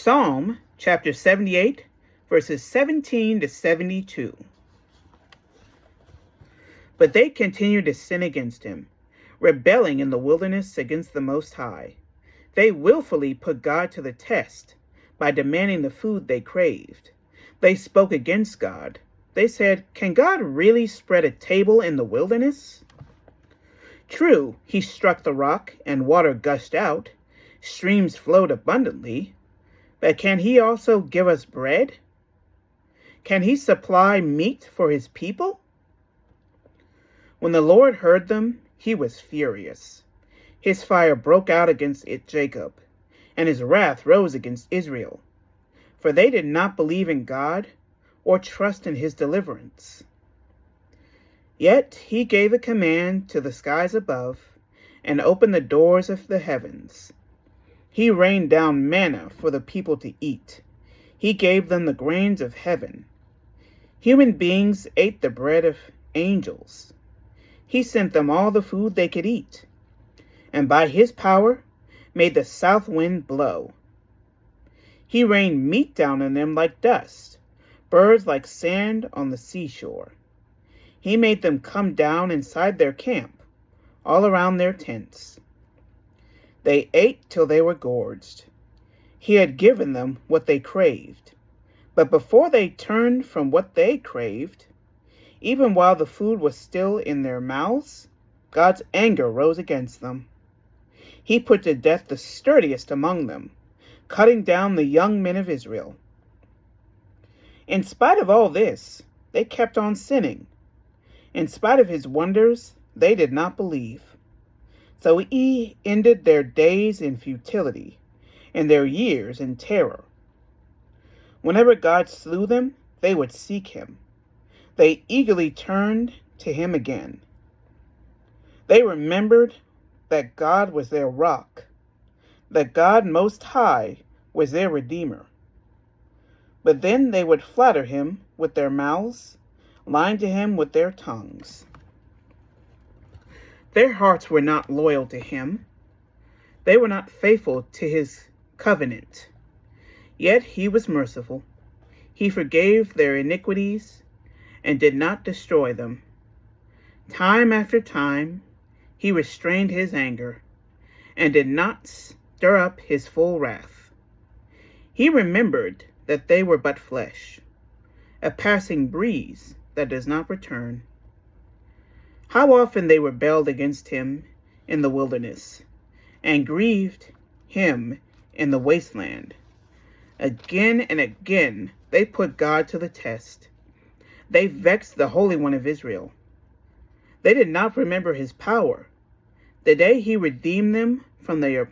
Psalm chapter 78, verses 17 to 72. But they continued to sin against him, rebelling in the wilderness against the Most High. They willfully put God to the test by demanding the food they craved. They spoke against God. They said, "Can God really spread a table in the wilderness?" True, he struck the rock and water gushed out. Streams flowed abundantly. But can he also give us bread? Can he supply meat for his people? When the Lord heard them, he was furious. His fire broke out against Jacob, and his wrath rose against Israel. For they did not believe in God or trust in his deliverance. Yet he gave a command to the skies above and opened the doors of the heavens. He rained down manna for the people to eat. He gave them the grains of heaven. Human beings ate the bread of angels. He sent them all the food they could eat, and by his power made the south wind blow. He rained meat down on them like dust, birds like sand on the seashore. He made them come down inside their camp, all around their tents. They ate till they were gorged. He had given them what they craved. But before they turned from what they craved, even while the food was still in their mouths, God's anger rose against them. He put to death the sturdiest among them, cutting down the young men of Israel. In spite of all this, they kept on sinning. In spite of his wonders, they did not believe. So he ended their days in futility, and their years in terror. Whenever God slew them, they would seek him. They eagerly turned to him again. They remembered that God was their rock, that God Most High was their Redeemer. But then they would flatter him with their mouths, lying to him with their tongues. Their hearts were not loyal to him. They were not faithful to his covenant. Yet he was merciful. He forgave their iniquities and did not destroy them. Time after time, he restrained his anger and did not stir up his full wrath. He remembered that they were but flesh, a passing breeze that does not return. How often they rebelled against him in the wilderness and grieved him in the wasteland. Again and again they put God to the test. They vexed the Holy One of Israel. They did not remember his power, the day he redeemed them from their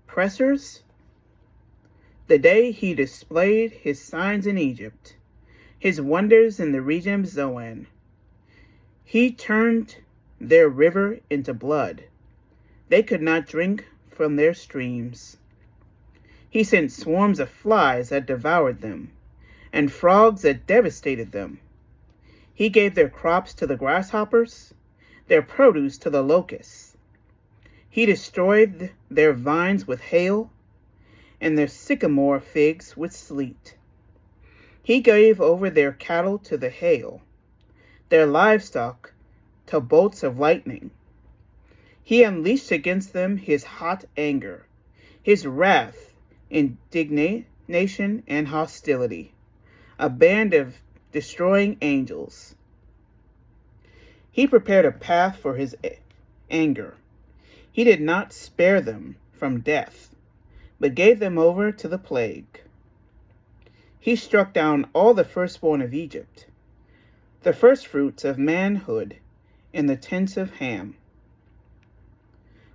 oppressors, the day he displayed his signs in Egypt, his wonders in the region of Zoan. He turned their river into blood. They could not drink from their streams. He sent swarms of flies that devoured them, and frogs that devastated them. He gave their crops to the grasshoppers, their produce to the locusts. He destroyed their vines with hail, and their sycamore figs with sleet. He gave over their cattle to the hail, their livestock to bolts of lightning. He unleashed against them his hot anger, his wrath, indignation, and hostility, a band of destroying angels. He prepared a path for his anger. He did not spare them from death, but gave them over to the plague. He struck down all the firstborn of Egypt, the firstfruits of manhood in the tents of Ham.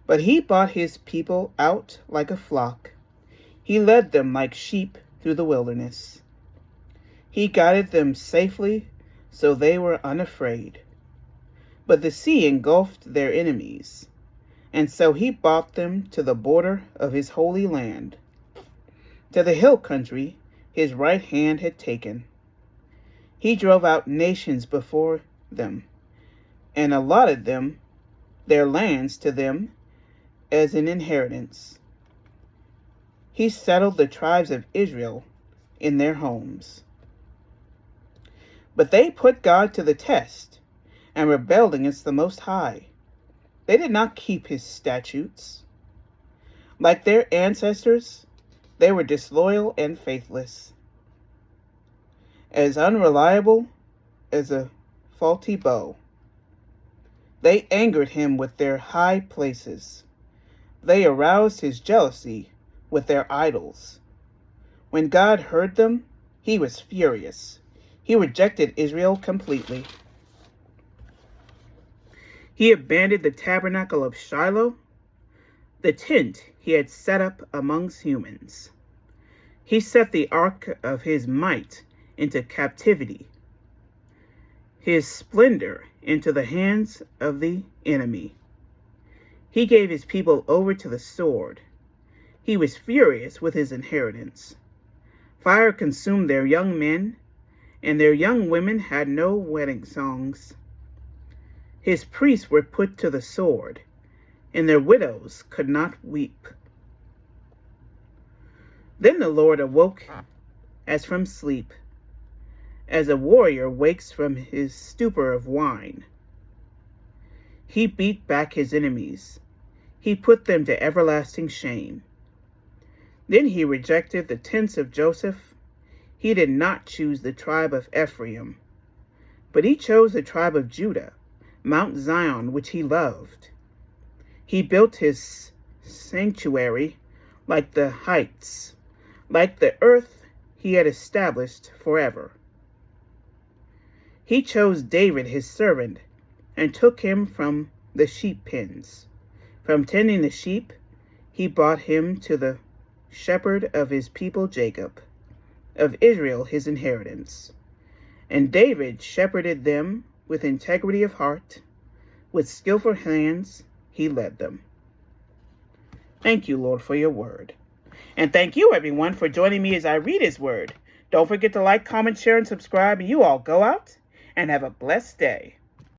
But he brought his people out like a flock. He led them like sheep through the wilderness. He guided them safely, so they were unafraid. But the sea engulfed their enemies, and so he brought them to the border of his holy land, to the hill country his right hand had taken. He drove out nations before them, and allotted them their lands to them as an inheritance. He settled the tribes of Israel in their homes. But they put God to the test and rebelled against the Most High. They did not keep his statutes. Like their ancestors, they were disloyal and faithless, as unreliable as a faulty bow. They angered him with their high places. They aroused his jealousy with their idols. When God heard them, he was furious. He rejected Israel completely. He abandoned the tabernacle of Shiloh, the tent he had set up amongst humans. He set the ark of his might into captivity, his splendor into the hands of the enemy. He gave his people over to the sword. He was furious with his inheritance. Fire consumed their young men, and their young women had no wedding songs. His priests were put to the sword, and their widows could not weep. Then the Lord awoke as from sleep, as a warrior wakes from his stupor of wine. He beat back his enemies. He put them to everlasting shame. Then he rejected the tents of Joseph. He did not choose the tribe of Ephraim, but he chose the tribe of Judah, Mount Zion, which he loved. He built his sanctuary like the heights, like the earth he had established forever. He chose David his servant and took him from the sheep pens. From tending the sheep, he brought him to the shepherd of his people Jacob, of Israel his inheritance. And David shepherded them with integrity of heart, with skillful hands he led them. Thank you, Lord, for your word. And thank you, everyone, for joining me as I read his word. Don't forget to like, comment, share, and subscribe. And you all go out and have a blessed day.